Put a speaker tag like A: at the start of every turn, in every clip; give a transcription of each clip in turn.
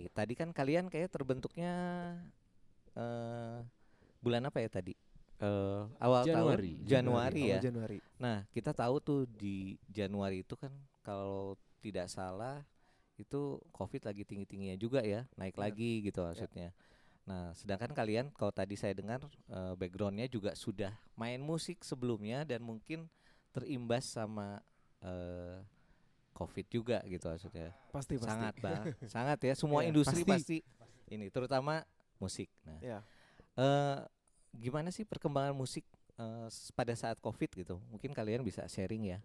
A: nih. Tadi kan kalian kayak terbentuknya eh bulan apa ya tadi? Awal tahun
B: Januari.
A: Januari
C: Awal
A: ya.
C: Januari.
A: Nah, kita tahu tuh di Januari itu kan kalau tidak salah itu COVID lagi tinggi-tingginya juga ya, naik
C: Benar.
A: lagi gitu
C: Ya.
A: maksudnya. Nah, sedangkan kalian kalau tadi saya dengar backgroundnya juga sudah main musik sebelumnya dan mungkin terimbas sama eh, COVID juga gitu maksudnya.
C: Pasti.
A: Sangat bang, sangat ya. Semua
C: Iya,
A: industri
C: pasti.
A: pasti ini, terutama musik. Nah,
C: Ya.
A: eh gimana sih perkembangan musik pada saat COVID gitu? Mungkin kalian bisa sharing ya.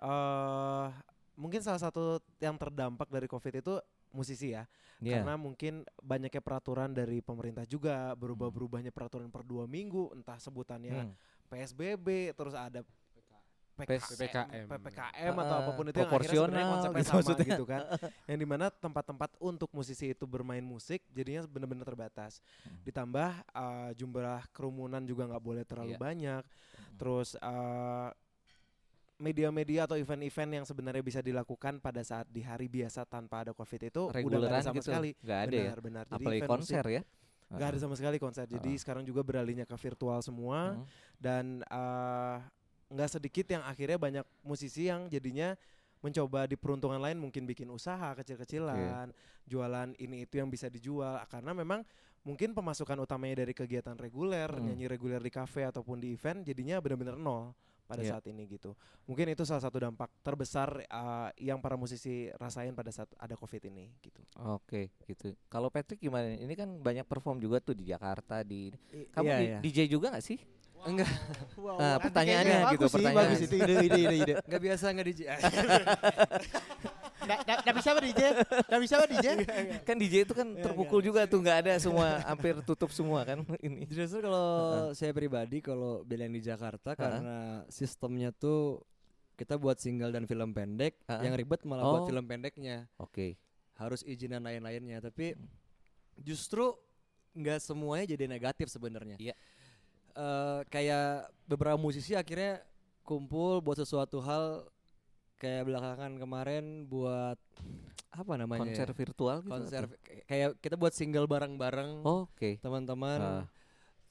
C: eh Mungkin salah satu yang terdampak dari COVID itu musisi ya.
A: Iya.
C: Karena mungkin banyaknya peraturan dari pemerintah juga,
A: Hmm.
C: berubah-berubahnya peraturan per 2 minggu, entah sebutannya
A: Hmm.
C: PSBB, terus ada
B: PPKM.
C: PPKM atau apapun itu yang akhirnya sebenarnya
A: proporsional
C: konsepnya
A: gitu
C: sama
A: maksudnya.
C: gitu kan. Yang dimana tempat-tempat untuk musisi itu bermain musik jadinya benar-benar terbatas. Ditambah jumlah kerumunan juga nggak boleh terlalu
A: Iya.
C: banyak. Terus media-media atau event-event yang sebenarnya bisa dilakukan pada saat di hari biasa tanpa ada COVID itu udah nggak
A: Reguleran
C: ada sama
A: gitu
C: sekali.
A: nggak ada ya.
C: Benar. Jadi
A: Apalagi
C: event
A: konser
C: musik
A: ya.
C: nggak ada sama sekali konser. Jadi sekarang juga beralihnya ke virtual semua
A: Mm.
C: dan nggak sedikit yang akhirnya banyak musisi yang jadinya mencoba di peruntungan lain mungkin bikin usaha kecil-kecilan, jualan ini itu yang bisa dijual karena memang mungkin pemasukan utamanya dari kegiatan reguler, nyanyi reguler di kafe ataupun di event jadinya benar-benar nol pada
A: Iya.
C: saat ini gitu. Mungkin itu salah satu dampak terbesar yang para musisi rasain pada saat ada COVID ini gitu.
A: Oke, gitu. Kalau Patrick gimana? Ini kan banyak perform juga tuh di Jakarta di. Kamu
D: Iya,
A: di
D: iya.
A: DJ juga nggak sih?
D: Enggak.
A: Nah, pertanyaannya gitu, pertanyaan.
D: Bagus itu ide. Enggak biasa enggak DJ.
B: Nggak bisa apa DJ? Nggak bisa apa DJ?
A: Kan DJ itu kan terpukul juga tuh, nggak ada semua, hampir tutup semua kan ini.
D: Justru kalau saya pribadi kalau bilang di Jakarta karena sistemnya tuh kita buat single dan film pendek, yang ribet malah buat film pendeknya.
A: Oke.
D: Harus izin dan lain-lainnya, tapi justru nggak semuanya jadi negatif sebenarnya.
A: Iya.
D: Kayak beberapa musisi akhirnya kumpul buat sesuatu hal kayak belakangan kemarin buat apa namanya?
A: Konser virtual gitu.
D: Konser kayak kita buat single bareng-bareng
A: Oke.
D: teman-teman.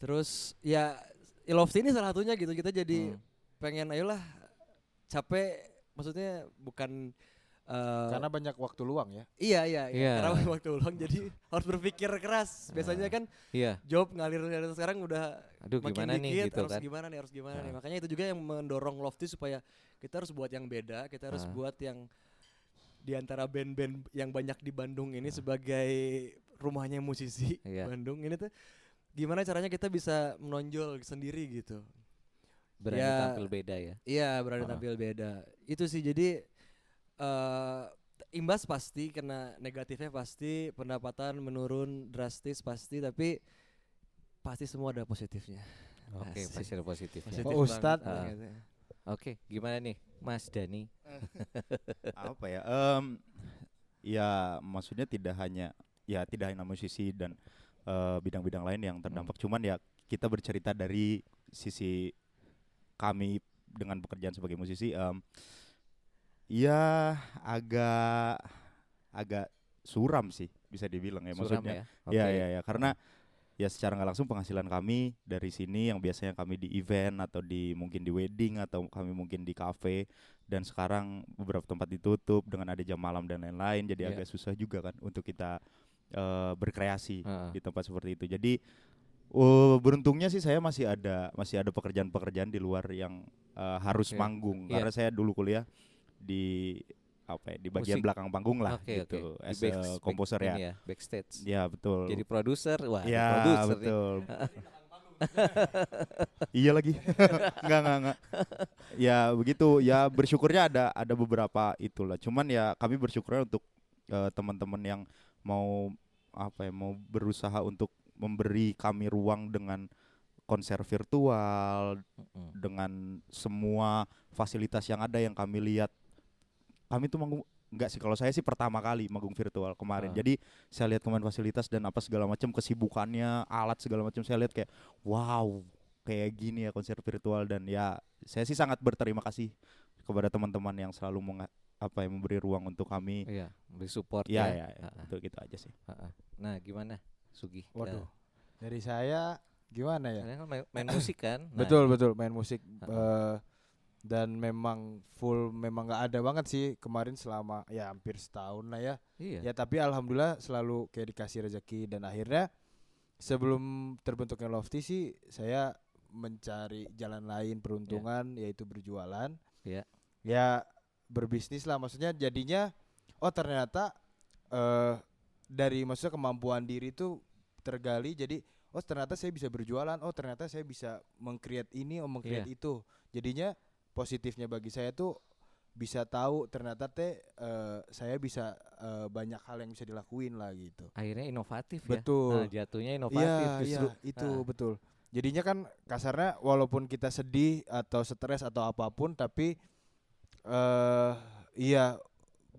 D: Terus ya Lofty ini salah satunya gitu. Kita jadi pengen ayolah capek, maksudnya bukan
B: Karena banyak waktu luang ya.
D: Iya.
A: Iya.
D: Karena waktu luang jadi harus berpikir keras. Biasanya kan
A: Iya.
D: job ngalir sekarang udah
A: Aduh,
D: makin
A: gimana nih
D: dikit,
A: gitu
D: harus
A: kan.
D: gimana nih. Makanya itu juga yang mendorong Lofty supaya kita harus buat yang beda, kita harus buat yang di antara band-band yang banyak di Bandung ini sebagai rumahnya musisi Bandung ini tuh gimana caranya kita bisa menonjol sendiri gitu.
A: Berani tampil beda ya.
D: Iya, berani tampil beda. Itu sih jadi imbas pasti, kena negatifnya pasti, pendapatan menurun drastis pasti, tapi pasti semua ada positifnya.
A: Oke, pasti ada positifnya.
B: Pak Ustadz.
A: Oke, gimana nih Mas Dani?
E: Apa ya? Ya maksudnya tidak hanya musisi dan bidang-bidang lain yang terdampak. Cuman ya kita bercerita dari sisi kami dengan pekerjaan sebagai musisi. Ya agak suram sih bisa dibilang ya,
A: Suram
E: maksudnya.
A: ya?
E: Ya karena ya secara nggak langsung penghasilan kami dari sini yang biasanya kami di event atau mungkin di wedding atau kami mungkin di kafe, dan sekarang beberapa tempat ditutup dengan ada jam malam dan lain-lain, jadi agak susah juga kan untuk kita berkreasi di tempat seperti itu. Jadi beruntungnya sih saya masih ada pekerjaan-pekerjaan di luar yang harus manggung karena saya dulu kuliah di bagian belakang panggung lah gitu, as a komposer ya.
A: Backstage.
E: Ya betul.
A: Jadi produser,
E: ya
A: produser
E: betul. Iya lagi. Enggak. Ya begitu. Ya bersyukurnya ada beberapa itulah. Cuman ya kami bersyukurnya untuk teman-teman yang mau berusaha untuk memberi kami ruang dengan konser virtual, dengan semua fasilitas yang ada yang kami lihat. Kami tuh manggung, enggak sih, kalau saya sih pertama kali manggung virtual kemarin. Jadi saya lihat kemarin fasilitas dan apa segala macam, kesibukannya, alat segala macam, saya lihat kayak wow, kayak gini ya konser virtual. Dan ya saya sih sangat berterima kasih kepada teman-teman yang selalu apa yang memberi ruang untuk kami.
A: Iya, memberi support
E: Ya,
A: ya.
E: itu gitu aja sih.
A: Nah, gimana Sugi?
B: Waduh. Dari saya gimana ya?
A: Kalian kan main musik kan? Nah,
B: Betul main musik dan memang full memang nggak ada banget sih kemarin selama ya hampir setahun lah ya.
A: Iya.
B: Ya tapi alhamdulillah selalu kayak dikasih rezeki dan akhirnya sebelum terbentuknya Lofty sih saya mencari jalan lain peruntungan yaitu berjualan.
A: Iya.
B: Ya berbisnis lah maksudnya jadinya ternyata dari maksudnya kemampuan diri itu tergali jadi ternyata saya bisa berjualan, ternyata saya bisa meng-create ini, meng-create itu. Jadinya positifnya bagi saya tuh bisa tahu ternyata saya bisa banyak hal yang bisa dilakuin lah gitu.
A: Akhirnya inovatif ya.
B: Betul.
A: Nah, jatuhnya inovatif justru.
B: Iya, itu betul. Jadinya kan kasarnya walaupun kita sedih atau stres atau apapun tapi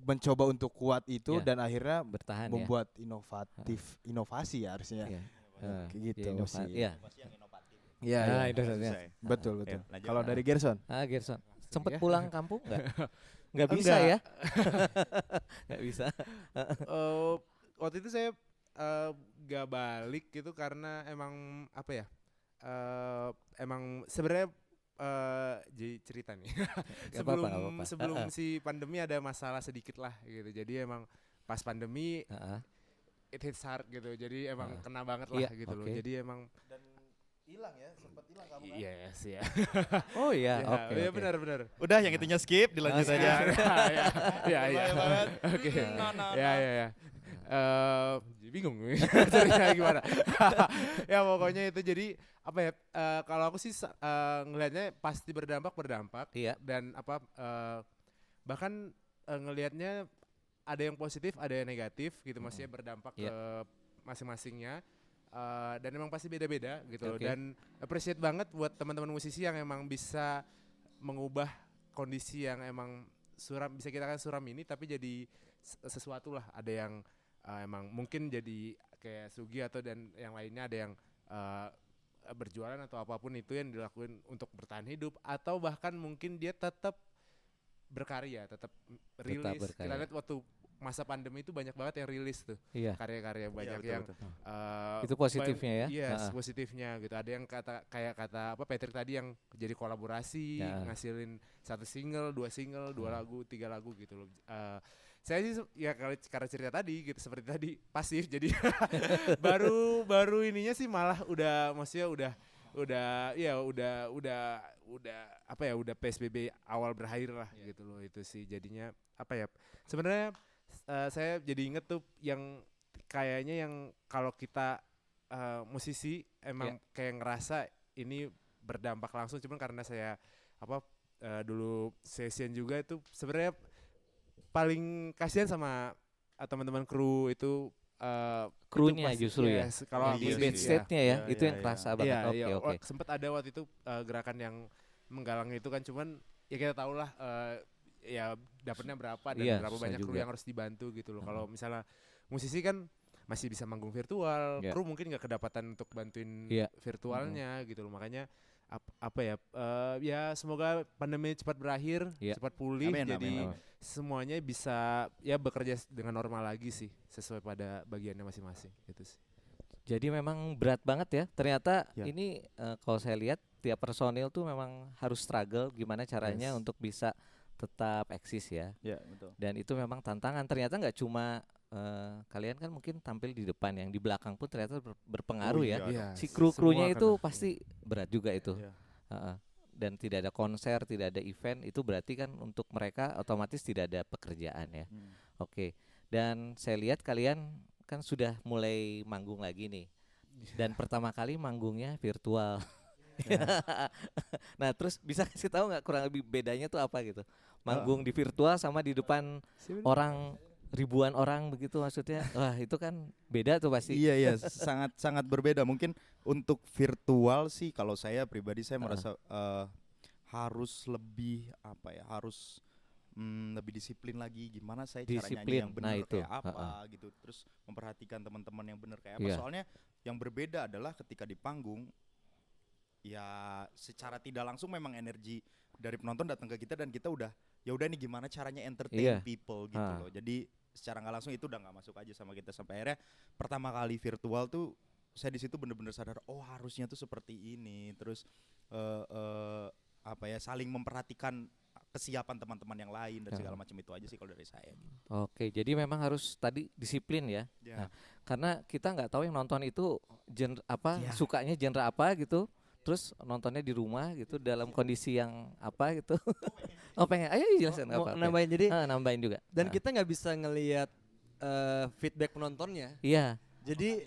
B: mencoba untuk kuat itu dan akhirnya
A: bertahan
B: membuat inovasi ya harusnya. Gitu sih.
A: Iya.
B: Iya,
A: betul.
B: Kalau dari Gerson?
A: Gerson. Sempet pulang kampung enggak? Enggak bisa ya? Enggak bisa.
C: Waktu itu saya gak balik gitu karena emang apa ya? Emang sebenarnya jadi cerita nih. sebelum si pandemi ada masalah sedikit lah gitu. Jadi emang pas pandemi it hits hard gitu. Jadi emang kena banget lah gitu loh. Jadi emang dan hilang ya, sempat hilang kamu kan?
A: Yes ya. Oh iya, oke.
C: Iya benar.
E: Udah yang itunya skip, dilanjut aja.
C: Iya. Oke. Ya. Bingung ceritanya gimana. Ya pokoknya itu jadi apa ya? Kalau aku sih ngelihatnya pasti berdampak.
A: Iya.
C: Dan bahkan ngelihatnya ada yang positif, ada yang negatif gitu. Maksudnya berdampak ke masing-masingnya. Dan emang pasti beda-beda gitu loh. Dan appreciate banget buat teman-teman musisi yang emang bisa mengubah kondisi yang emang suram, bisa kita kan suram ini tapi jadi sesuatu lah. Ada yang emang mungkin jadi kayak Sugi atau dan yang lainnya ada yang berjualan atau apapun itu yang dilakuin untuk bertahan hidup atau bahkan mungkin dia tetap berkarya, tetap rilis. Kita lihat waktu masa pandemi itu banyak banget yang rilis tuh karya-karya banyak yang
A: itu positifnya ya.
C: Yes, positifnya gitu. Ada yang kata Patrick tadi yang jadi kolaborasi, ngasilin 1 single, 2 single, 2 lagu, 3 lagu gitu loh. Saya sih ya karena cerita tadi gitu seperti tadi pasif jadi baru ininya sih malah udah maksudnya udah apa ya udah PSBB awal berakhir lah gitu loh. Itu sih jadinya apa ya sebenarnya saya jadi inget tuh yang kayaknya yang kalau kita musisi emang kayak ngerasa ini berdampak langsung cuman karena saya dulu session juga itu sebenarnya paling kasihan sama teman-teman kru itu
A: krunya justru ya.
C: Kalau
A: di backstage-nya itu yang kerasa banget. Oke.
C: Sempat ada waktu itu gerakan yang menggalang itu kan cuman ya kita tahu lah ya dapatnya berapa dan berapa banyak kru yang harus dibantu gitu loh. Kalau misalnya musisi kan masih bisa manggung virtual, kru mungkin nggak kedapatan untuk bantuin virtualnya gitu loh. Makanya ya semoga pandemi cepat berakhir, cepat pulih, jadi semuanya bisa ya bekerja dengan normal lagi sih sesuai pada bagiannya masing-masing gitu sih.
A: Jadi memang berat banget ya. Ternyata ini kalau saya lihat tiap personil tuh memang harus struggle gimana caranya untuk bisa tetap eksis ya.
E: Betul.
A: Dan itu memang tantangan. Ternyata nggak cuma kalian kan mungkin tampil di depan, yang di belakang pun ternyata berpengaruh si kru-krunya itu pasti berat juga itu. Dan tidak ada konser, tidak ada event, itu berarti kan untuk mereka otomatis tidak ada pekerjaan ya. Oke. Dan saya lihat kalian kan sudah mulai manggung lagi nih. Dan pertama kali manggungnya virtual. Nah terus bisa kasih tahu nggak kurang lebih bedanya tuh apa gitu? Manggung di virtual sama di depan orang ribuan orang begitu maksudnya. Wah itu kan beda tuh pasti.
E: Iya sangat berbeda. Mungkin untuk virtual sih kalau saya pribadi saya merasa harus lebih harus lebih disiplin lagi gimana saya cara nyanyi yang benar kayak apa gitu. Terus memperhatikan teman-teman yang benar kayak apa. Soalnya yang berbeda adalah ketika di panggung ya secara tidak langsung memang energi dari penonton datang ke kita dan kita udah ya udah nih gimana caranya entertain people gitu loh. Jadi secara nggak langsung itu udah nggak masuk aja sama kita sampai akhirnya pertama kali virtual tuh saya di situ bener-bener sadar oh harusnya tuh seperti ini. Terus apa ya saling memperhatikan kesiapan teman-teman yang lain dan segala macam itu aja sih kalau dari saya. Gitu.
A: Oke, jadi memang harus tadi disiplin ya. Nah, karena kita nggak tahu yang nonton itu genre apa, sukanya genre apa gitu. Terus nontonnya di rumah gitu dalam kondisi yang apa gitu. Oh pengen, ayo jelasin apa.
D: Nambahin jadi
A: nambahin juga.
D: Dan kita nggak bisa ngelihat feedback penontonnya.
A: Iya.
D: Jadi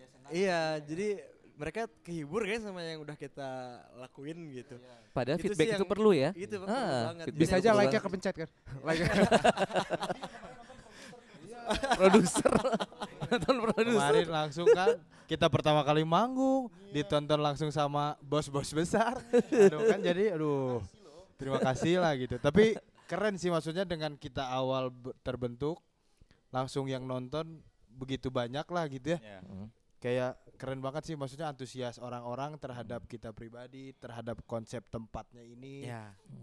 D: jadi mereka kehibur kan sama yang udah kita lakuin gitu.
A: Padahal
D: Itu
A: feedback
D: sih
A: itu
D: yang-
A: perlu ya.
D: Itu perlu banget.
A: feedback
B: Bisa
A: itu
B: aja
A: perlu
B: like-nya
A: banget.
B: kepencet kan. Like
A: Produser. Nonton produser.
B: kemarin langsung kan kita pertama kali manggung ditonton langsung sama bos-bos besar. Aduh kan jadi terima kasih lah gitu. Tapi keren sih maksudnya dengan kita awal terbentuk langsung yang nonton begitu banyak lah gitu ya. Kayak keren banget sih maksudnya antusias orang-orang terhadap kita pribadi, terhadap konsep tempatnya ini,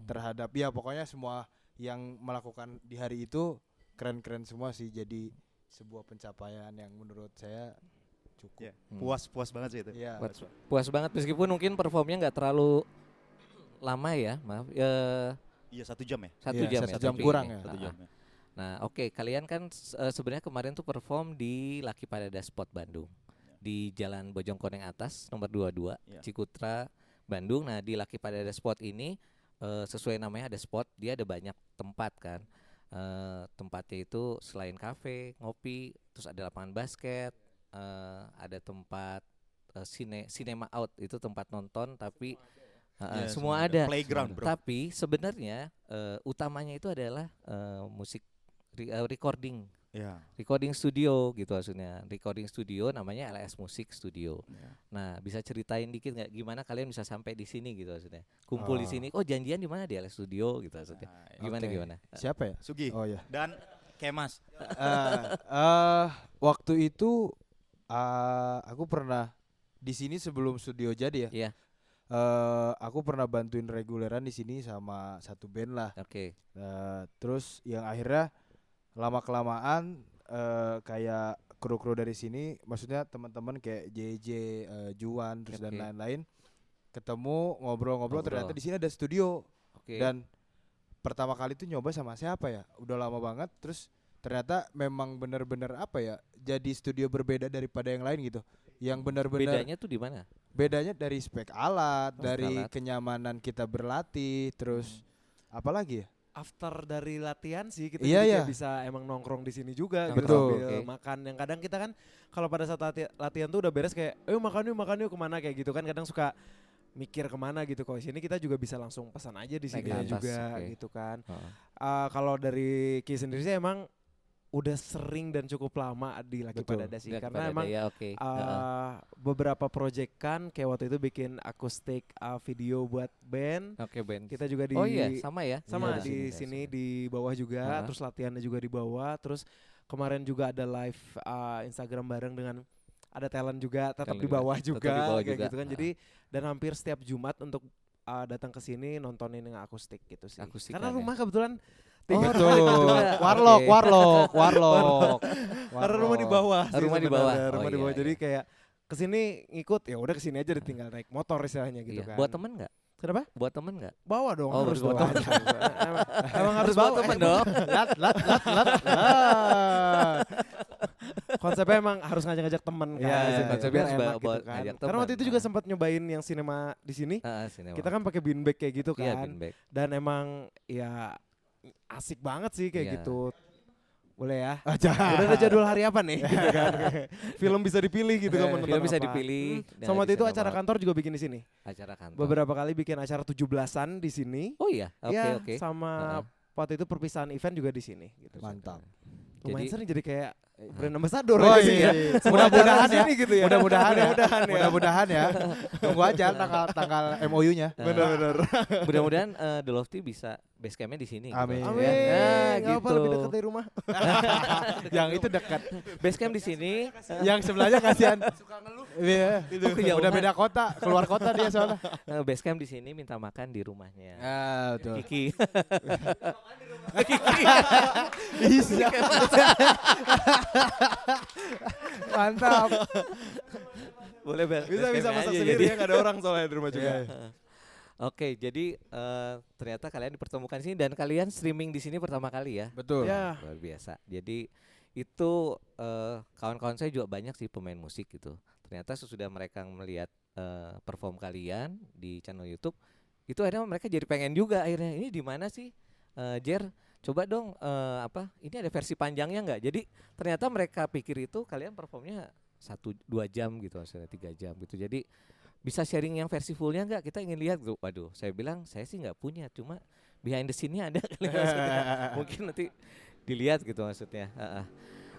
B: terhadap ya pokoknya semua yang melakukan di hari itu keren-keren semua sih. Jadi sebuah pencapaian yang menurut saya cukup.
E: Puas banget sih itu.
B: Iya.
A: Puas banget meskipun mungkin performnya nggak terlalu lama ya, maaf.
E: Iya 1 jam ya.
A: 1
B: Iya,
A: jam
B: 1
A: ya.
B: jam
A: tapi
B: kurang
A: ini.
B: ya.
E: 1 jam ya.
A: Nah, oke, kalian kan sebenarnya kemarin tuh perform di Lucky Parada Spot Bandung. Di Jalan Bojongkoneng Atas nomor 22, Cikutra, Bandung. Nah, di Lucky Parada Spot ini sesuai namanya ada spot, dia ada banyak tempat kan. Tempatnya itu selain kafe, ngopi, terus ada lapangan basket, ada tempat cinema out, itu tempat nonton tapi semua ada.
E: Playground, bro.
A: Tapi sebenarnya utamanya itu adalah musik recording. Recording studio gitu maksudnya. Recording studio namanya LS Music Studio. Nah, bisa ceritain dikit nggak gimana kalian bisa sampai di sini gitu maksudnya. Kumpul di sini. Oh, janjian di mana di LS Studio gitu maksudnya. Gimana?
B: Siapa ya?
E: Sugi.
B: Oh ya.
E: Dan Kemas.
B: Waktu itu aku pernah di sini sebelum studio jadi ya.
A: Iya.
B: Aku pernah bantuin reguleran di sini sama satu band lah.
A: Oke.
B: Terus yang akhirnya lama kelamaan kayak kru-kru dari sini, maksudnya teman-teman kayak JJ, Juan, terus dan lain-lain ketemu ngobrol-ngobrol ternyata di sini ada studio. Dan pertama kali tuh nyoba sama siapa ya? Udah lama banget. Terus ternyata memang benar-benar apa ya? Jadi studio berbeda daripada yang lain gitu. Yang benar-benar
A: Bedanya tuh di mana?
B: bedanya dari spek alat, dari
A: alat.
B: kenyamanan kita berlatih, terus apalagi ya?
C: After dari latihan sih kita
B: Iya,
C: jadi
B: iya.
C: kayak bisa emang nongkrong di sini juga
B: Betul.
C: sambil makan. Yang kadang kita kan kalau pada saat latihan tuh udah beres kayak makan yuk kemana kayak gitu kan, kadang suka mikir kemana gitu. Kalau sini kita juga bisa langsung pesan aja di sini
A: Naik ke atas,
C: juga
A: oke.
C: gitu kan. Kalau dari Ki sendiri sih emang udah sering dan cukup lama di Lucky
B: Betul.
C: Parada sih,
A: Lucky
C: karena
A: Parada,
C: emang
A: ya, oke.
C: beberapa project kan kayak waktu itu bikin akustik video buat band.
A: Oke, band.
C: Kita juga di
A: Oh iya, sama ya.
C: sama
B: Iya,
C: di sini di bawah juga, terus latihannya juga di bawah, terus kemarin juga ada live Instagram bareng dengan ada talent juga tetap
A: Talent
C: di
A: juga,
C: bawah
A: tetap
C: juga,
A: di bawah
C: kayak
A: juga.
C: gitu kan. Jadi dan hampir setiap Jumat untuk datang ke sini nontonin yang akustik gitu sih.
A: Akustikan
C: Karena
A: ya.
C: rumah kebetulan
B: Betul. Warlock.
C: karena rumah di bawah. sih
A: Rumah di
C: sebenarnya,
A: bawah.
C: rumah
A: Oh,
C: di bawah.
A: iya,
C: Jadi kayak kesini ngikut ya udah kesini aja tinggal naik motor istilahnya gitu
A: Iya.
C: kan.
A: Buat temen nggak?
C: Kenapa?
A: Buat temen nggak?
C: Bawa dong,
A: Oh,
C: harus
A: harus bawa
C: bawa. Emang harus
A: bawa
C: bawa
A: temen dong.
C: Konsepnya emang harus ngajak-ngajak temen kan.
B: Iya, iya,
A: konsepnya
C: biar
A: harus
C: enak
A: bawa-
C: gitu kan.
A: ngajak
C: Karena waktu
A: temen.
C: itu juga sempat nyobain yang sinema di sini.
A: Sinema.
C: Kita kan pakai beanbag kayak gitu
A: Iya,
C: kan.
A: beanbag.
C: Dan emang ya asik banget sih kayak
A: Iya.
C: gitu. Boleh ya?
B: Aja.
C: Udah ada jadwal hari apa nih? Gitu kan. Film bisa dipilih gitu kan. mau
A: Film
C: nonton
A: bisa
C: apa.
A: dipilih. dan
C: Sama waktu
A: di
C: itu
A: sinema.
C: acara kantor juga bikin di sini.
A: Acara kantor.
C: Beberapa kali bikin acara 17-an di sini.
A: Oh iya, oke
C: Ya,
A: oke.
C: sama waktu itu perpisahan event juga di sini gitu.
B: Mantap.
C: Lumayan
A: Jadi-
C: sering jadi kayak brand ambassador
B: Oh
C: aja sih
B: iya,
C: ya.
B: iya.
C: Semua
B: Mudah-mudahan
C: acara di
B: ya.
C: sini gitu ya.
B: Mudah-mudahan ya.
C: Mudah-mudahan ya.
B: Mudah-mudahan ya. Tunggu aja tanggal MOU-nya.
A: Benar-benar. Mudah-mudahan The Lofty bisa base campnya di sini.
B: Amin.
A: Gitu.
C: Amin.
A: Nah,
C: Nggak apa,
A: gitu.
C: lebih dekat dari rumah.
B: Yang itu dekat.
A: Base camp di sini.
B: Yang sebelahnya kasihan. Suka ngeluh. Iya.
A: Oh, kejauhan.
B: Udah beda kota, keluar kota dia soalnya.
A: Base camp di sini minta makan di rumahnya.
B: Ah, betul.
A: Kiki.
B: Bisa. Mantap.
A: Boleh
C: Bisa masak sendiri ya, nggak ada orang soalnya di rumah juga.
A: Oke, jadi ternyata kalian dipertemukan di sini dan kalian streaming di sini pertama kali ya.
B: Betul.
C: Ya.
A: Luar biasa. Jadi itu kawan-kawan saya juga banyak sih pemain musik gitu. Ternyata sesudah mereka melihat perform kalian di channel YouTube, itu akhirnya mereka jadi pengen juga akhirnya. Ini di mana sih, Jer? Coba dong ini ada versi panjangnya nggak? Jadi ternyata mereka pikir itu kalian performnya 1-2 jam gitu, hasilnya 3 jam gitu. Jadi bisa sharing yang versi fullnya nggak? Kita ingin lihat tuh. Waduh, saya bilang saya sih nggak punya, cuma behind the scene-nya ada kali maksudnya. Mungkin nanti dilihat gitu maksudnya.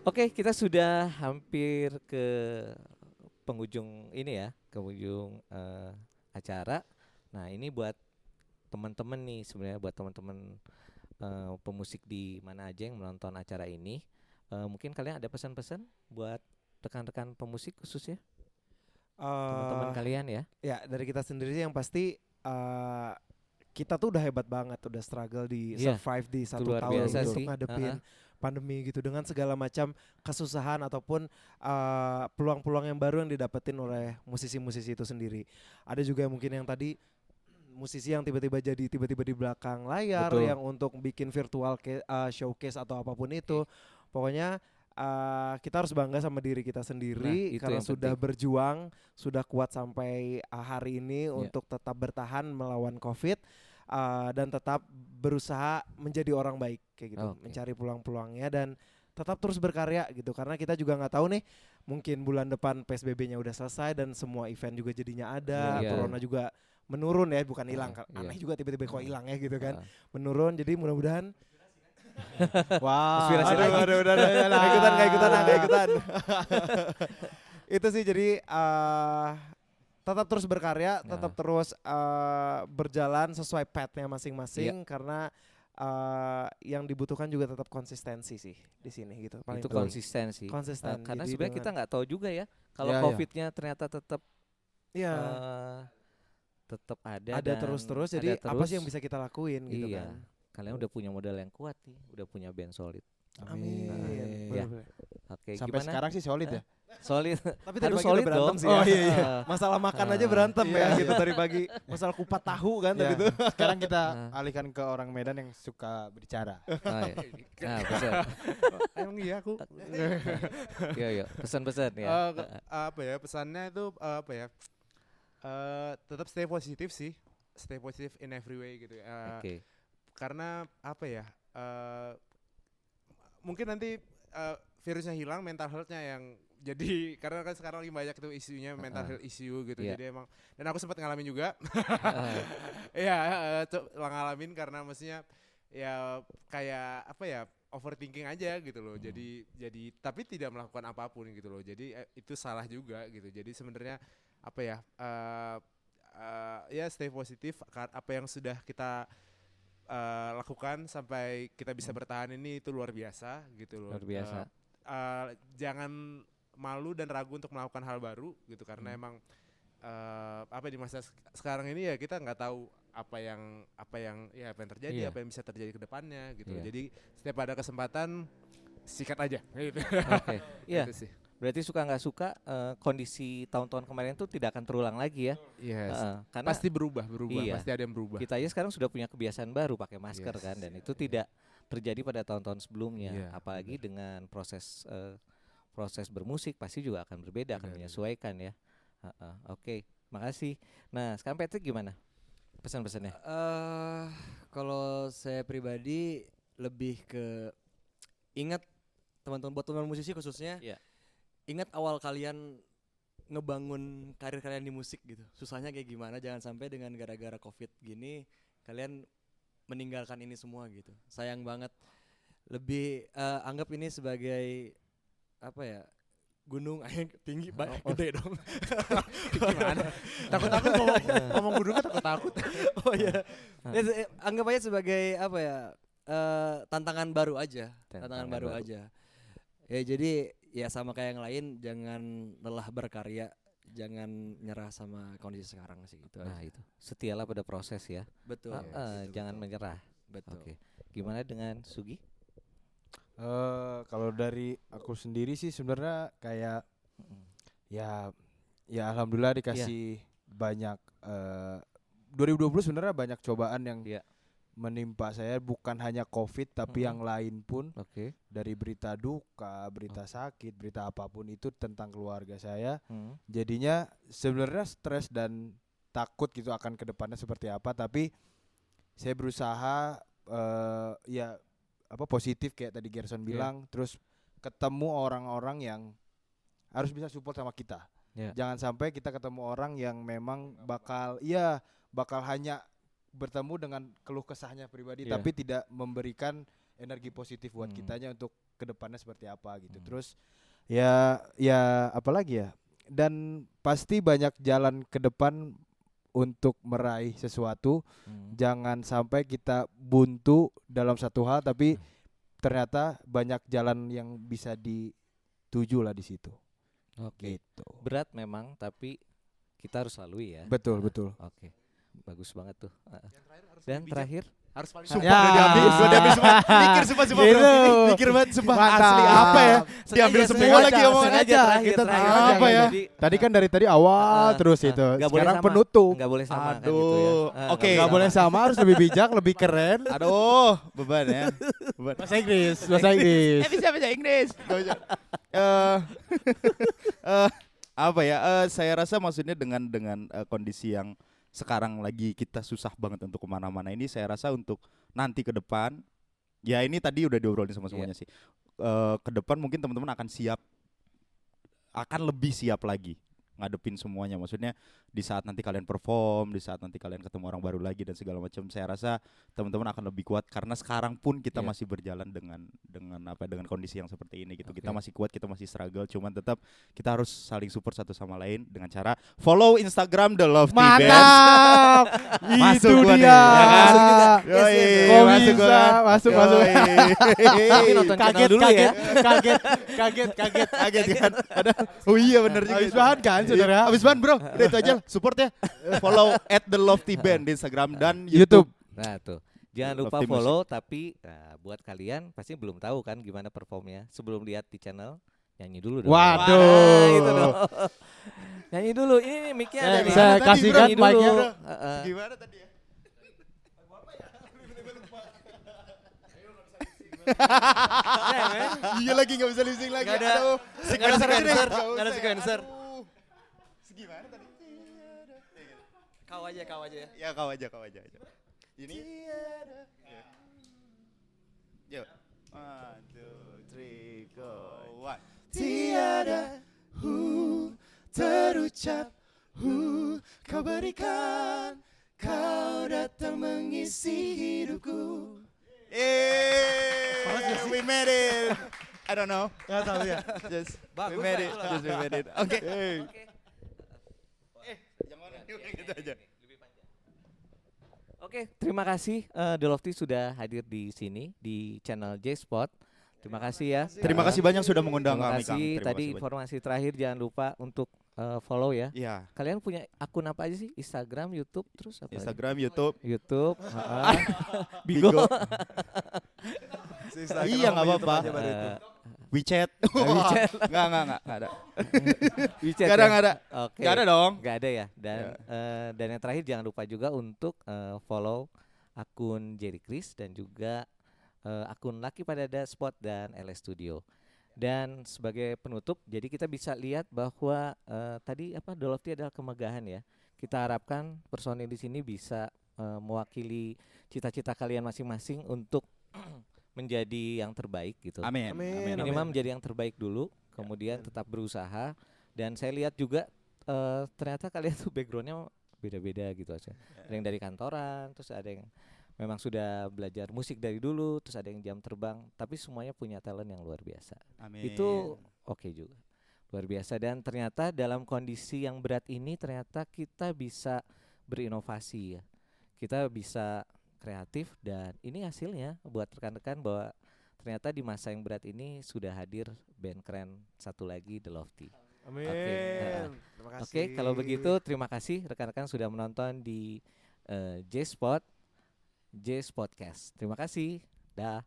A: Oke, kita sudah hampir ke penghujung ini ya, ke ujung acara. Nah, ini buat teman-teman nih sebenarnya, buat teman-teman pemusik di mana aja yang menonton acara ini. Mungkin kalian ada pesan-pesan buat rekan-rekan pemusik khususnya? Teman-teman kalian ya.
C: Ya, dari kita sendiri sih yang pasti kita tuh udah hebat banget, udah struggle di survive di 1
A: luar
C: tahun
A: biasa
C: untuk
A: sih.
C: ngadepin pandemi gitu dengan segala macam kesusahan ataupun peluang-peluang yang baru yang didapetin oleh musisi-musisi itu sendiri. Ada juga mungkin yang tadi musisi yang tiba-tiba di belakang layar.
B: Betul.
C: Yang untuk bikin virtual showcase atau apapun itu. Pokoknya kita harus bangga sama diri kita sendiri karena sudah berjuang, sudah kuat sampai hari ini untuk tetap bertahan melawan COVID dan tetap berusaha menjadi orang baik kayak gitu, mencari peluang-peluangnya dan tetap terus berkarya gitu karena kita juga nggak tahu nih mungkin bulan depan PSBB-nya udah selesai dan semua event juga jadinya ada, corona juga menurun ya, bukan hilang, aneh juga tiba-tiba kok hilang ya gitu kan, menurun, jadi mudah-mudahan.
B: Wah,
C: aduh, nggak ikutan. Itu sih, jadi tetap terus berkarya, tetap terus berjalan sesuai path-nya masing-masing karena yang dibutuhkan juga tetap konsistensi sih di sini gitu.
A: Paling itu konsistensi. Karena sebenarnya kita nggak tahu juga ya kalau COVID-nya ternyata tetap tetap ada
C: terus. Jadi apa sih yang bisa kita lakuin gitu kan?
A: Kalian udah punya modal yang kuat nih, udah punya band solid.
C: Amin.
A: Ya. Oke,
B: sampai
A: gimana?
B: sekarang sih solid ya.
A: Solid.
C: Tapi tadi
A: harus
C: pagi
A: solid
C: udah berantem
A: dong.
C: sih. Masalah makan aja berantem ya gitu dari pagi. Masalah kupat tahu kan tadi itu.
B: Sekarang kita alihkan ke orang Medan yang suka berbicara.
A: Pesan.
F: Emang iya aku.
A: Iya, pesan-pesan ya.
F: Apa ya, pesannya itu apa ya? Tetap stay positif sih. Stay positive in every way gitu. Karena apa ya? Mungkin nanti virusnya hilang, mental health-nya yang jadi, karena kan sekarang lagi banyak itu isunya mental health issue gitu. Jadi emang, dan aku sempat ngalamin juga. Ngalamin karena maksudnya ya kayak apa ya, overthinking aja gitu loh. Jadi tapi tidak melakukan apapun gitu loh. Jadi itu salah juga gitu. Jadi sebenarnya apa ya, ya stay positif. Apa yang sudah kita lakukan sampai kita bisa bertahan ini itu luar biasa gitu loh.
A: Luar biasa.
F: Jangan malu dan ragu untuk melakukan hal baru gitu, karena emang apa di masa sekarang ini ya kita nggak tahu apa yang terjadi, apa yang bisa terjadi ke depannya gitu. Jadi setiap ada kesempatan sikat aja gitu.
A: Oke. Iya. Gitu sih. Berarti suka nggak suka kondisi tahun-tahun kemarin itu tidak akan terulang lagi ya?
F: Karena pasti berubah, pasti ada yang berubah.
A: Kita aja sekarang sudah punya kebiasaan baru pakai masker kan, dan itu tidak terjadi pada tahun-tahun sebelumnya. Apalagi dengan proses bermusik pasti juga akan berbeda, akan menyesuaikan ya. Oke, makasih. Nah, sekarang Patrick gimana pesan-pesannya?
D: Kalau saya pribadi lebih ke ingat teman-teman, buat teman musisi khususnya. Ingat awal kalian ngebangun karir kalian di musik gitu. Susahnya kayak gimana, jangan sampai dengan gara-gara COVID gini kalian meninggalkan ini semua gitu. Sayang banget. Lebih anggap ini sebagai apa ya? Gunung air tinggi gede dong.
F: Gimana? Takut ngomong gunungnya takut.
D: Oh iya. Anggap aja lihat sebagai apa ya? Tantangan baru aja. Tantangan baru aja. Ya jadi ya sama kayak yang lain, jangan lelah berkarya, jangan nyerah sama kondisi sekarang sih gitu
A: Nah
D: aja.
A: itu, setialah pada proses ya.
D: Betul.
A: Jangan menyerah.
D: Betul.
A: Oke. Gimana dengan Sugi?
B: Kalau dari aku sendiri sih sebenarnya kayak ya alhamdulillah dikasih banyak 2020 sebenarnya banyak cobaan yang menimpa saya, bukan hanya Covid tapi yang lain pun. Dari berita duka, berita sakit, berita apapun itu tentang keluarga saya. Jadinya sebenarnya stres dan takut gitu akan kedepannya seperti apa, tapi saya berusaha positif kayak tadi Gerson bilang, terus ketemu orang-orang yang harus bisa support sama kita. Jangan sampai kita ketemu orang yang memang bakal hanya bertemu dengan keluh kesahnya pribadi tapi tidak memberikan energi positif buat kitanya untuk kedepannya seperti apa gitu. Terus ya apalagi ya, dan pasti banyak jalan ke depan untuk meraih sesuatu. Jangan sampai kita buntu dalam satu hal tapi ternyata banyak jalan yang bisa dituju lah di situ. Gitu.
A: Berat memang tapi kita harus lalui ya.
B: Betul.
A: Oke. Bagus banget tuh. Dan terakhir
F: harus paling
E: Sumpah udah diambil semua. Mikir sumpah bro. Mikir banget sumpah. Asli apa ya? Diambil semua lagi omongannya.
A: Terakhir
B: apa ya? Tadi kan dari tadi awal terus itu. Sekarang penutup.
A: Enggak boleh sama kan
E: Aduh.
A: gitu ya.
E: Oke.
B: Enggak boleh sama, harus lebih bijak, lebih keren.
E: Aduh, beban ya. Beban.
B: Bahasa Inggris.
E: Bisa Inggris. Apa ya? Saya rasa maksudnya dengan kondisi yang sekarang lagi kita susah banget untuk kemana-mana ini, saya rasa untuk nanti ke depan, ya ini tadi udah diobrolin sama semuanya sih. Ke depan mungkin teman-teman akan lebih siap lagi ngadepin semuanya. Maksudnya di saat nanti kalian perform, di saat nanti kalian ketemu orang baru lagi dan segala macam, saya rasa teman-teman akan lebih kuat karena sekarang pun kita masih berjalan dengan kondisi yang seperti ini gitu. Kita masih kuat, kita masih struggle, cuman tetap kita harus saling support satu sama lain dengan cara follow Instagram The Love Band.
B: Mantap. Itu dia. Masuk.
A: Tapi nonton channel dulu ya.
B: Kaget kan.
E: Oh iya benar juga.
B: Habis bahan kan saudara?
E: Habis bahan bro. Udah itu aja support ya. Follow @thelofty_band di Instagram dan YouTube.
A: Nah tuh, jangan lupa follow. Tapi buat kalian pasti belum tahu kan gimana performnya. Sebelum lihat di channel, nyanyi dulu dong.
B: Waduh.
A: Itu dong. Nyanyi dulu. Ini mic-nya ada nih.
B: Saya kasihkan
A: Nyanyi dulu.
B: mic-nya.
E: Gimana tadi ya? Iya lagi nggak bisa lip sync lagi.
D: Nggak ada sequencer.
E: Segimana tadi?
D: Kau aja ya.
E: Ya kau aja. Ini. Yuk. 1, 2, 3, go. Tiada terucap kau berikan, kau datang mengisi hidupku. We made it. I don't know. Nggak tahu ya. Just we made it. Oke. Gitu aja.
A: Oke, terima kasih The Lofty sudah hadir di sini di channel J-Spot. Terima kasih ya.
E: Terima kasih banyak sudah mengundang
A: Terima
E: kami, Kang.
A: kasih.
E: Terima
A: Tadi
E: kasih
A: informasi terakhir jangan lupa untuk follow ya.
E: Iya.
A: Kalian punya akun apa aja sih? Instagram, YouTube, terus apa?
E: Instagram, YouTube,
A: Bigo.
E: Iya nggak apa-apa. WeChat. Nggak ada.
A: WeChat.
E: Nggak ada.
A: Oke.
E: Nggak ada dong.
A: Nggak ada ya. Dan yang terakhir jangan lupa juga untuk follow akun Jerry Chris dan juga akun Lucky Padada Spot dan LS Studio. Dan sebagai penutup, jadi kita bisa lihat bahwa tadi The Lofty adalah kemegahan ya. Kita harapkan personil di sini bisa mewakili cita-cita kalian masing-masing untuk menjadi yang terbaik gitu.
E: Amin.
A: Minimal menjadi yang terbaik dulu, kemudian tetap berusaha. Dan saya lihat juga ternyata kalian tuh backgroundnya beda-beda gitu aja. Ada yang dari kantoran, terus ada yang memang sudah belajar musik dari dulu, terus ada yang jam terbang, tapi semuanya punya talent yang luar biasa.
E: Amin.
A: Itu oke juga, luar biasa. Dan ternyata dalam kondisi yang berat ini ternyata kita bisa berinovasi ya. Kita bisa kreatif, dan ini hasilnya buat rekan-rekan bahwa ternyata di masa yang berat ini sudah hadir band keren satu lagi, The Lofty.
C: Amin. Terima kasih.
A: Oke, kalau begitu terima kasih rekan-rekan sudah menonton di J Spot Podcast. Terima kasih. Dah.